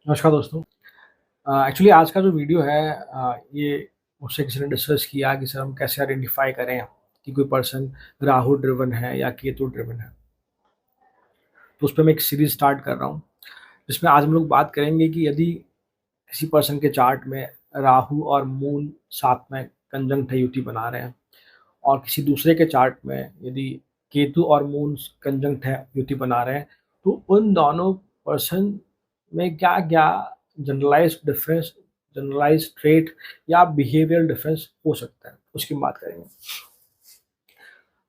नमस्कार दोस्तों। एक्चुअली आज का जो वीडियो है ये मुझसे किसी ने डिस्कस किया कि सर हम कैसे आइडेंटिफाई करें कि कोई पर्सन राहु ड्रिवन है या केतु ड्रिवन है। तो उस पे मैं एक सीरीज स्टार्ट कर रहा हूँ जिसमें आज हम लोग बात करेंगे कि यदि किसी पर्सन के चार्ट में राहु और मून साथ में कंजंक्ट है, युति बना रहे हैं, और किसी दूसरे के चार्ट में यदि केतु और मून कंजंक्ट है, युति बना रहे हैं, तो उन दोनों पर्सन में क्या क्या जनरलाइज ट्रेट या बिहेवियरल डिफरेंस हो सकता है, उसकी बात करेंगे।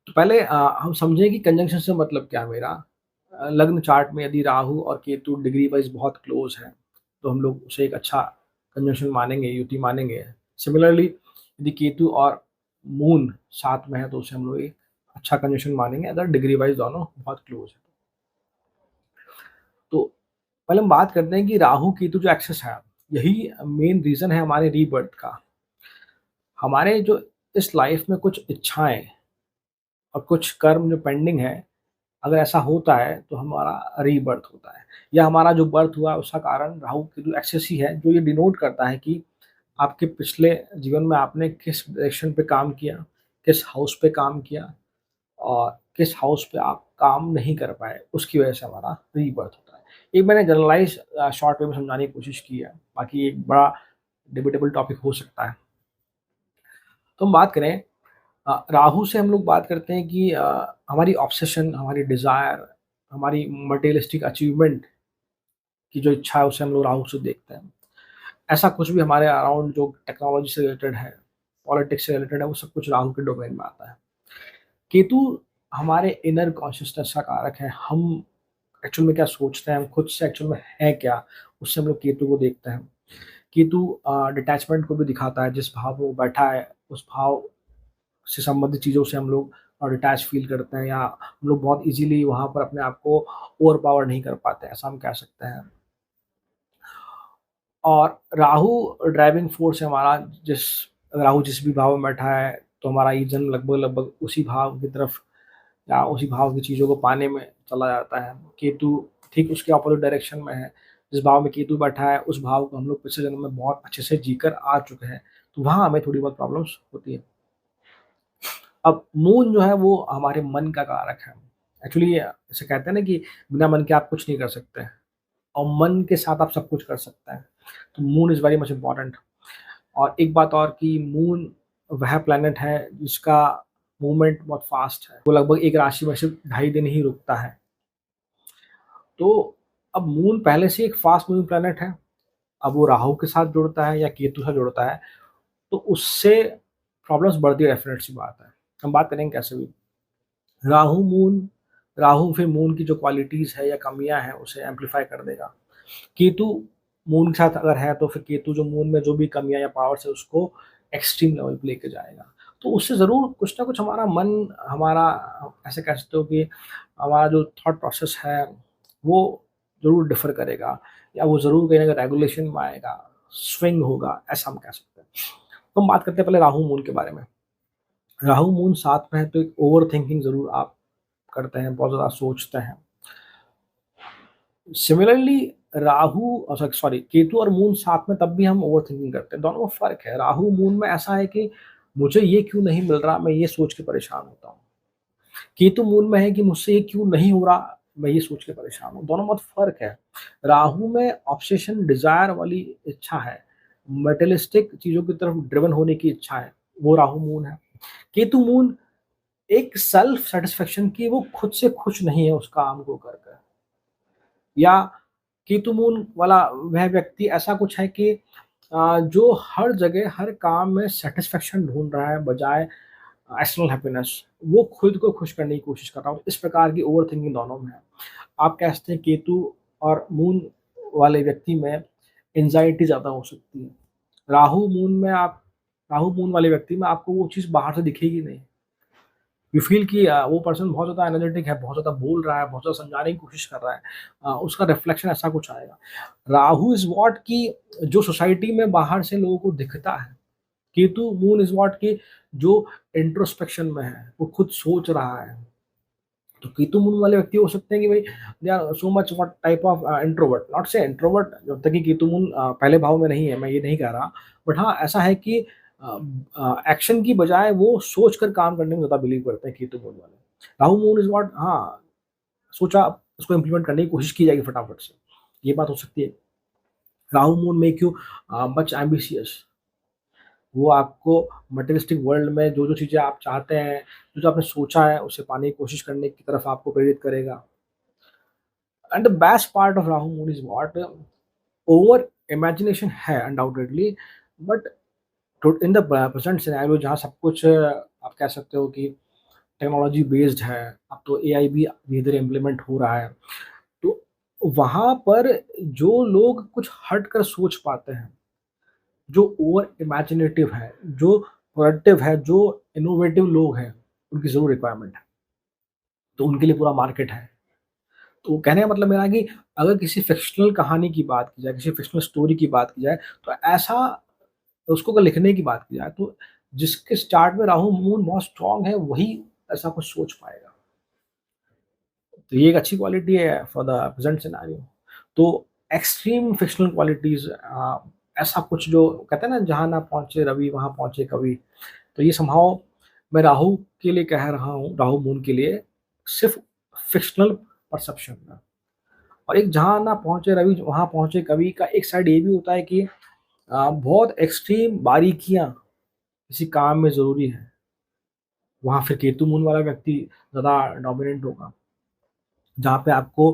तो पहले हम समझें कि कंजंक्शन से मतलब क्या है मेरा। लग्न चार्ट में यदि राहु और केतु डिग्री वाइज बहुत क्लोज है तो हम लोग उसे एक अच्छा कंजंक्शन मानेंगे, युति मानेंगे। सिमिलरली यदि केतु और मून साथ में है तो उसे हम लोग एक अच्छा कंजंक्शन मानेंगे अगर डिग्री वाइज दोनों बहुत क्लोज है। तो पहले हम बात करते हैं कि राहु केतु जो एक्सेस है, यही मेन रीजन है हमारे रीबर्थ का। हमारे जो इस लाइफ में कुछ इच्छाएं और कुछ कर्म जो पेंडिंग है, अगर ऐसा होता है तो हमारा रीबर्थ होता है, या हमारा जो बर्थ हुआ है उसका कारण राहु केतु एक्सेस ही है, जो ये डिनोट करता है कि आपके पिछले जीवन में आपने किस डायरेक्शन पे काम किया, किस हाउस पे काम किया, और किस हाउस पे आप काम नहीं कर पाए, उसकी वजह से हमारा रीबर्थ होता है। एक मैंने जनरलाइज शॉर्ट वे में समझाने की कोशिश की है, बाकी एक बड़ा डिबेटेबल टॉपिक हो सकता है। तो हम बात करें राहु से, हम लोग बात करते हैं कि हमारी ऑब्सेशन, हमारी डिज़ायर, हमारी मटेरियलिस्टिक अचीवमेंट की जो इच्छा है उसे हम लोग राहु से देखते हैं। ऐसा कुछ भी हमारे अराउंड जो टेक्नोलॉजी से रिलेटेड है, पॉलिटिक्स से रिलेटेड है, वो सब कुछ राहु के डोमेन में आता है। केतु हमारे इनर कॉन्शियसनेस का कारक है। हम एक्चुअल में क्या सोचते हैं, हम खुद से एक्चुअल में है क्या, उससे हम लोग केतु को देखते हैं। केतु डिटैचमेंट को भी दिखाता है। जिस भाव में वो बैठा है उस भाव से संबंधित चीज़ों से हम लोग डिटैच फील करते हैं, या हम लोग बहुत इजीली वहाँ पर अपने आप को ओवर पावर नहीं कर पाते, ऐसा हम कह सकते हैं। और राहु ड्राइविंग फोर्स है हमारा। जिस राहु जिस भी भाव में बैठा है तो हमारा ये जन्म लगभग लगभग उसी भाव की तरफ या उसी भाव की चीज़ों को पाने में चला जाता है। केतु ठीक उसके अपोजिट डायरेक्शन में है। जिस भाव में केतु बैठा है उस भाव को हम लोग पिछले जन्म में बहुत अच्छे से जीकर आ चुके हैं, तो वहाँ हमें थोड़ी बहुत प्रॉब्लम्स होती है। अब मून जो है वो हमारे मन का कारक है। एक्चुअली जैसे कहते हैं ना कि बिना मन के आप कुछ नहीं कर सकते हैं, और मन के साथ आप सब कुछ कर सकते हैं। तो moon is very much important. और एक बात और कि मून वह प्लैनेट है जिसका मूवमेंट बहुत फास्ट है। वो लगभग एक राशि में सिर्फ 2.5 दिन ही रुकता है। तो अब मून पहले से एक फास्ट मूविंग प्लैनेट है। अब वो राहु के साथ जुड़ता है या केतु से जुड़ता है तो उससे प्रॉब्लम्स बढ़ती है, डेफिनेट सी बात है। हम बात करेंगे कैसे भी। राहु मून राहु फिर मून की जो क्वालिटीज़ है या कमियाँ हैं उसे एम्प्लीफाई कर देगा। केतु मून के साथ अगर है तो फिर केतु जो मून में जो भी कमियाँ या पावर्स है उसको एक्सट्रीम लेवल पे लेके जाएगा। तो उससे ज़रूर कुछ ना कुछ हमारा मन, हमारा ऐसे कह सकते हो कि हमारा जो थॉट प्रोसेस है वो ज़रूर डिफ़र करेगा, या वो ज़रूर कहीं न कहीं रेगुलेशन में आएगा, स्विंग होगा, ऐसा हम कह सकते हैं। तो हम बात करते हैं पहले राहु मून के बारे में। राहु मून साथ में है तो एक ओवर थिंकिंग ज़रूर आप करते हैं, बहुत ज़्यादा सोचते हैं। सिमिलरली राहु सॉरी केतु और मून साथ में तब भी हम ओवरथिंकिंग करते हैं, दोनों में फ़र्क है। राहु मून में ऐसा है कि मुझे ये क्यों नहीं मिल रहा, मैं ये सोच के परेशान होता हूँ। केतु मून में है कि मुझसे ये क्यों नहीं हो रहा, मैं ये सोच के परेशान हूँ। दोनों में बहुत फ़र्क है। राहु में ऑब्सेशन, डिज़ायर वाली इच्छा है, मटेरियलिस्टिक चीज़ों की तरफ ड्रिवन होने की इच्छा है, वो राहु मून है। केतु मून एक सेल्फ सैटिस्फैक्शन की, वो खुद से खुश नहीं है उस काम को कर कर। या केतु मून वाला वह व्यक्ति ऐसा कुछ है कि जो हर जगह हर काम में सैटिस्फैक्शन ढूँढ रहा है बजाय एक्सटर्नल हैप्पीनेस। वो खुद को खुश करने की कोशिश कर रहा हूँ। इस प्रकार की ओवरथिंकिंग दोनों में है। आप कह सकते हैं केतु और मून वाले व्यक्ति में एंग्ज़ायटी ज़्यादा हो सकती है। राहु मून में आप राहु मून वाले व्यक्ति में आपको वो चीज़ बाहर से दिखेगी नहीं। यू फ़ील कि वो पर्सन बहुत ज़्यादा एनर्जेटिक है, बहुत ज़्यादा बोल रहा है, बहुत ज़्यादा समझाने की कोशिश कर रहा है। उसका रिफ्लेक्शन ऐसा कुछ आएगा। राहु इज़ व्हाट कि जो सोसाइटी में बाहर से लोगों को दिखता है। केतु मून इज़ व्हाट कि जो इंट्रोस्पेक्शन में है, वो खुद सोच रहा है। तो केतु मून वाले व्यक्ति हो सकते हैं कि भाई they are so much what type of introvert, not से इंट्रोवर्ट जब तक कि केतु मून पहले भाव में नहीं है, मैं ये नहीं कह रहा। बट हाँ, ऐसा है कि एक्शन की बजाय वो सोच कर काम करने में ज़्यादा बिलीव करते हैं केतु मून वाले। राहु मून इज़ व्हाट, हाँ, सोचा उसको इम्प्लीमेंट करने की कोशिश की जाएगी फटाफट से, ये बात हो सकती है। Rahu moon make you much ambitious, वो आपको मटेरियलिस्टिक वर्ल्ड में जो-जो चीज़ें आप चाहते हैं, जो-जो आपने सोचा है, उसे पाने की कोशिश करने की तरफ आपको प्रेरित करेगा। And the best part of Rahu moon is what, over imagination है undoubtedly, but to in the present scenario जहाँ सब कुछ आप कह सकते हो कि टेक्नोलॉजी बेस्ड है, अब तो एआई भी धीरे-धीरे इम्प्लीमेंट हो रहा है। तो वहाँ पर जो लोग कुछ हट कर सोच पाते हैं, जो ओवर इमेजिनेटिव है, जो प्रोडक्टिव है, जो इनोवेटिव लोग हैं, उनकी ज़रूर रिक्वायरमेंट है। तो उनके लिए पूरा मार्केट है। तो कहने का मतलब मेरा है कि अगर किसी फ़िक्शनल कहानी की बात की जाए, किसी फ़िक्शनल स्टोरी की बात की जाए, तो ऐसा उसको अगर लिखने की बात की जाए, तो जिसके स्टार्ट में राहु मून बहुत स्ट्रॉन्ग है, वही ऐसा कुछ सोच पाएगा। तो ये एक अच्छी क्वालिटी है फॉर द प्रेज़ेंट सिनेरियो। तो एक्सट्रीम फ़िक्शनल क्वालिटीज़, ऐसा कुछ जो कहते हैं ना, जहाँ ना पहुँचे रवि वहाँ पहुँचे कवि। तो ये समहाउ मैं राहु के लिए कह रहा हूँ, राहु मून के लिए सिर्फ़ फ़िक्शनल परसेप्शन में। और एक जहाँ ना पहुँचे रवि वहाँ पहुँचे कवि का एक साइड ये भी होता है कि बहुत एक्सट्रीम बारीकियाँ किसी काम में ज़रूरी हैं। वहाँ फिर केतु मून वाला व्यक्ति ज़्यादा डोमिनेंट होगा। जहाँ पे आपको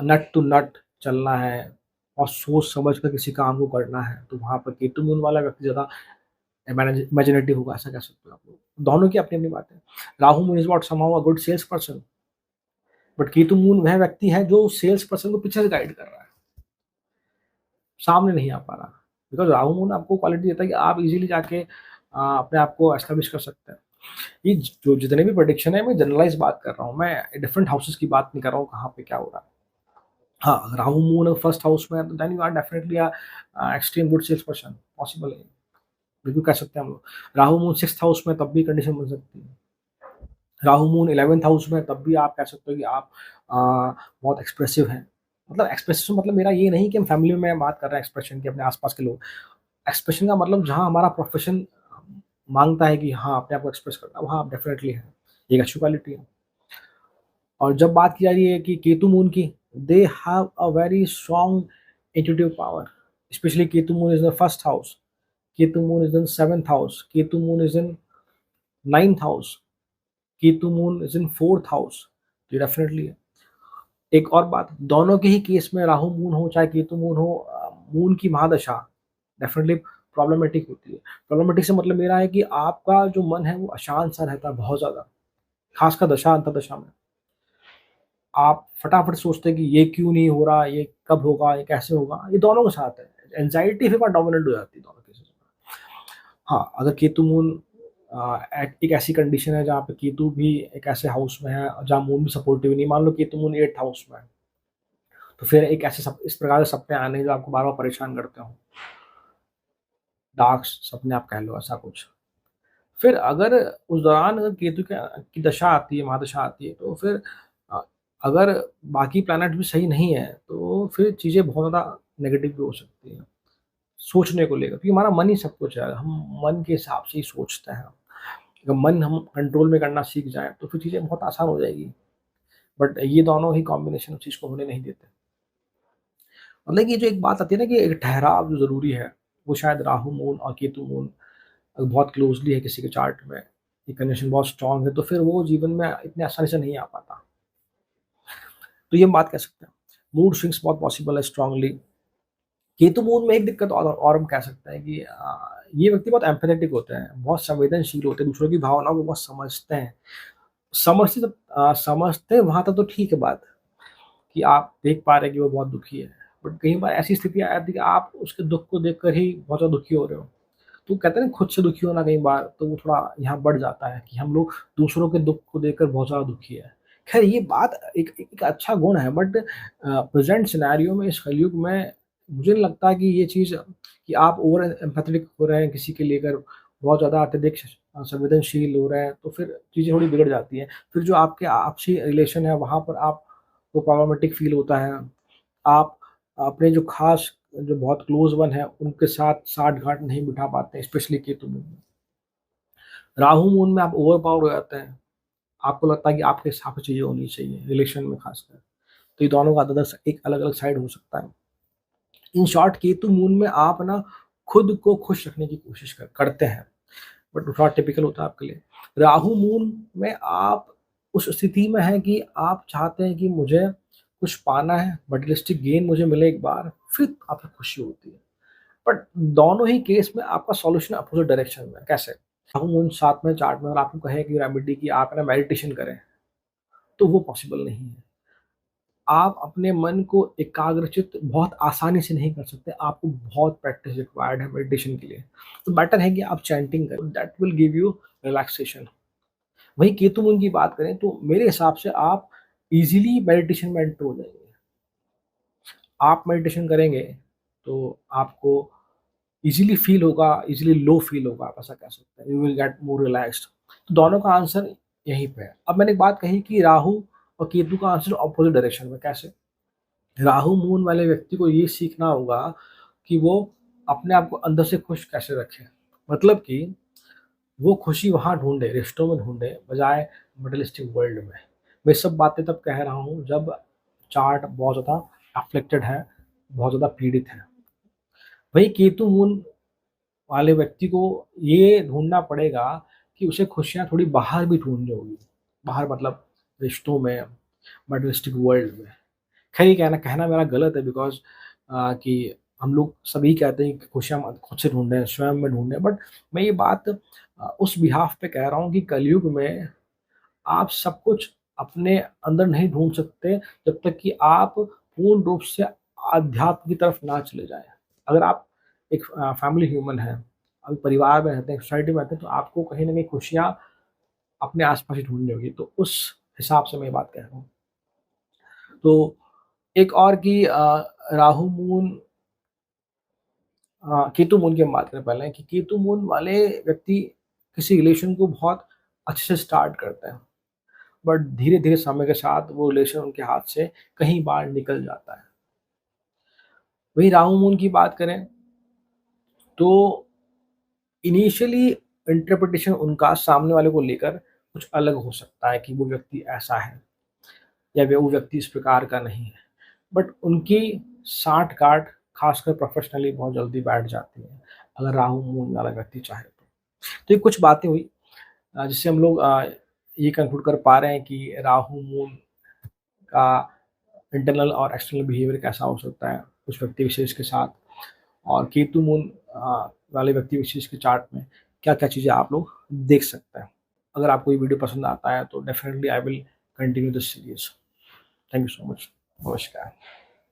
नट टू नट चलना है और सोच समझ कर किसी काम को करना है, तो वहाँ पर केतु मून वाला व्यक्ति ज़्यादा इमेजिनेटिव होगा, ऐसा कह सकते हो आप लोग। दोनों की अपनी-अपनी बात है। Rahu moon is what somehow a good sales person, but Ketu moon वह व्यक्ति है जो सेल्स पर्सन को पीछे से गाइड कर रहा है, सामने नहीं आ पा रहा। बिकॉज़ राहु मून आपको क्वालिटी देता है कि आप इज़िली जाके अपने आप को एस्टेब्लिश कर सकते हैं। ये जो जितने भी प्रेडिक्शन है, मैं जनरलाइज़ बात कर रहा हूँ, मैं डिफरेंट हाउसेस की बात नहीं कर रहा हूँ, कहाँ पे क्या हो रहा है। हाँ, अगर राहु मून फर्स्ट हाउस में है, तो then you are definitely extreme good sales person, possible है, बिल्कुल कह सकते हैं हम लोग। राहु मून 6th हाउस में तब भी कंडीशन बन सकती है। राहु मून 11th हाउस में तब भी आप कह सकते हो कि आप अ, बहुत एक्सप्रेसिव हैं। मतलब एक्सप्रेसिव मतलब मेरा ये नहीं कि हम फैमिली में बात कर रहे हैं एक्सप्रेशन की, अपने आस-पास के लोग। एक्सप्रेशन का मतलब जहाँ हमारा प्रोफ़ेशन माँगता है कि हाँ, अपने आप को एक्सप्रेस करना, वहाँ आप डेफिनिटली हैं। ये एक अच्छी क्वालिटी है। और जब बात की जा रही है कि केतु मून की, they have a very strong intuitive power, specially Ketu moon is in first house, Ketu moon is in 7th house, Ketu moon is in 9th house, Ketu moon is in 4th house. तो ये डेफिनिटली है। एक और बात, दोनों के ही केस में राहु मून हो चाहे केतु मून हो, मून की महादशा डेफिनिटली प्रॉब्लमैटिक होती है। प्रॉब्लमैटिक से मतलब मेरा है कि आपका जो मन है वो अशांत सा रहता है बहुत ज़्यादा, खासकर दशा अंतर्दशा में। आप फटाफट सोचते हैं कि ये क्यों नहीं हो रहा, ये कब होगा, ये कैसे होगा? ये दोनों के साथ है। एंग्ज़ायटी फिर डोमिनेंट हो जाती है दोनों केसेज़ में। हाँ, अगर केतु मून एक ऐसी कंडीशन है जहाँ पे केतु भी एक ऐसे हाउस में है जहाँ मून भी सपोर्टिव नहीं, मान लो केतु मून 8th हाउस में है, तो फिर एक ऐसे इस प्रकार के सपने आने जो आपको बार-बार परेशान करते हों। डार्क सपने आप कह लो, ऐसा कुछ। फिर अगर उस दौरान अगर केतु की दशा आती है, महादशा आती है, तो फिर अ, अगर बाकी प्लैनेट भी सही नहीं है, तो फिर चीज़ें बहुत ज़्यादा नेगेटिव भी हो सकती हैं, सोचने को लेकर, क्योंकि हमारा मन ही सब कुछ है, हम मन के हिसाब से ही सोचते हैं। अगर मन हम कंट्रोल में करना सीख जाएँ, तो फिर चीज़ें बहुत आसान हो जाएगी। बट ये दोनों ही कॉम्बिनेशन उस चीज़ को होने नहीं देते। मतलब ये जो एक बात आती है ना कि एक ठहराव जो ज़रूरी है, वो शायद राहु मून और केतु मून अगर बहुत क्लोज़ली है किसी के चार्ट में, ये कनेक्शन बहुत स्ट्रॉन्ग है, तो फिर वो जीवन में इतनी आसानी से नहीं आ पाता। तो ये हम बात कह सकते हैं। मूड स्विंग्स बहुत पॉसिबल है स्ट्रॉन्गली। केतु मून में एक दिक्कत और हम कह सकते हैं कि ये व्यक्ति बहुत एम्पैथेटिक होते हैं, बहुत संवेदनशील होते हैं, दूसरों की भावनाओं को बहुत समझते हैं। समझते वहाँ तक तो ठीक है बात, कि आप देख पा रहे हैं कि वो बहुत दुखी है। बट कई बार ऐसी स्थिति आ जाती है कि आप उसके दुःख को देखकर ही बहुत ज़्यादा दुखी हो रहे हो। तो कहते हैं ना, खुद से दुखी होना कई बार तो वो थोड़ा यहाँ बढ़ जाता है कि हम लोग दूसरों के दुःख को देखकर बहुत ज़्यादा दुखी है। ख़ैर ये बात एक अच्छा गुण है, बट प्रेज़ेंट सिनेरियो में इस कलयुग में मुझे नहीं लगता कि ये चीज़ कि आप ओवर एम्पैथेटिक हो रहे हैं किसी के लेकर बहुत ज़्यादा अत्यधिक संवेदनशील हो रहे हैं, तो फिर चीज़ें थोड़ी बिगड़ जाती हैं। फिर जो आपके आपसी रिलेशन है वहाँ पर आपको प्रॉब्लमेटिक फ़ील होता है। आप अपने जो ख़ास जो बहुत क्लोज़ वन है उनके साथ साठ-गाँठ नहीं बिठा पाते, स्पेशली केतु मून में। राहु मून में आप ओवर पावर हो जाते हैं। आपको लगता है कि आपके हिसाब से चीज़ें होनी चाहिए, रिलेशन में ख़ासकर। तो ये दोनों का अदरस एक अलग-अलग साइड हो सकता है। इन शॉर्ट केतु मून में आप ना खुद को खुश रखने की कोशिश करते हैं, बट थोड़ा टिपिकल होता है आपके लिए। राहु मून में आप उस स्थिति में हैं कि आप चाहते हैं कि मुझे कुछ पाना है, मटेरियलिस्टिक गेन मुझे मिले एक बार, फिर आपको खुशी होती है। बट दोनों ही केस में आपका सॉल्यूशन अपोज़िट डायरेक्शन में है। कैसे? राहु मून 7वें चार्ट में अगर आपको कहे कि रेमेडी की आप ना मेडिटेशन करें, तो वो पॉसिबल नहीं है। आप अपने मन को एकाग्रचित्त बहुत आसानी से नहीं कर सकते, आपको बहुत प्रैक्टिस रिक्वायर्ड है मेडिटेशन के लिए। तो बेटर है कि आप चैंटिंग करें, that will give you relaxation. वहीं केतु मून की बात करें तो मेरे हिसाब से आप ईज़िली मेडिटेशन में एंटर हो जाएँगे। आप मेडिटेशन करेंगे तो आपको ईज़िली फ़ील होगा, ईज़िली लो फ़ील होगा, आप ऐसा कह सकते हैं। You will get more relaxed. तो दोनों का आंसर यहीं पे है। अब मैंने एक बात कही कि राहु और केतु का आंसर अपोज़िट डायरेक्शन में, कैसे? राहु मून वाले व्यक्ति को ये सीखना होगा कि वो अपने आप को अंदर से खुश कैसे रखे। मतलब कि वो खुशी वहाँ ढूँढे, रिश्तों में ढूँढे, बजाय मटेरियलिस्टिक वर्ल्ड में। मैं ये सब बातें तब कह रहा हूँ जब चार्ट बहुत ज़्यादा अफ़्लिक्टेड है, बहुत ज़्यादा पीड़ित है। वहीं केतु मून वाले व्यक्ति को ये ढूँढना पड़ेगा कि उसे खुशियाँ थोड़ी बाहर भी ढूँढनी होगी। बाहर मतलब रिश्तों में, मटेरियलिस्टिक वर्ल्ड में। खैर ये कहना कहना मेरा गलत है, बिकॉज़ कि हम लोग सभी कहते हैं कि खुशियाँ हम खुद से ढूँढें, स्वयं में ढूँढें, बट मैं ये बात उस बिहाफ़ पे कह रहा हूँ कि कलयुग में आप सब कुछ अपने अंदर नहीं ढूँढ सकते जब तक कि आप पूर्ण रूप से अध्यात्म की तरफ ना चले जाएँ। अगर आप एक फैमिली ह्यूमन हैं, अभी परिवार में रहते हैं, सोसाइटी में रहते हैं, तो आपको कहीं न कहीं खुशियाँ अपने आस-पास ही ढूँढनी होगी। तो उस हिसाब से मैं ये बात कह रहा हूँ। तो एक और कि राहु मून केतु मून की हम बात करें पहले कि केतु मून वाले व्यक्ति किसी रिलेशन को बहुत अच्छे से स्टार्ट करते हैं, बट धीरे-धीरे समय के साथ वो रिलेशन उनके हाथ से कहीं बाहर निकल जाता है। वहीं राहु मून की बात करें तो इनिशियली इंटरप्रिटेशन उनका सामने वाले को लेकर कुछ अलग हो सकता है कि वो व्यक्ति ऐसा है या वो व्यक्ति इस प्रकार का नहीं है। बट उनकी साठ-गाँठ खासकर प्रोफ़ेशनली बहुत जल्दी बैठ जाती है, अगर राहु मून वाला व्यक्ति चाहे तो। तो ये कुछ बातें हुई जिससे हम लोग ये कंक्लूड कर पा रहे हैं कि राहु मून का इंटरनल और एक्सटर्नल बिहेवियर कैसा हो सकता है उस व्यक्ति विशेष के साथ, और केतु मून वाले व्यक्ति विशेष के चार्ट में क्या-क्या चीज़ें आप लोग देख सकते हैं। अगर आपको ये वीडियो पसंद आता है तो definitely I will continue this series. Thank you so much. नमस्कार।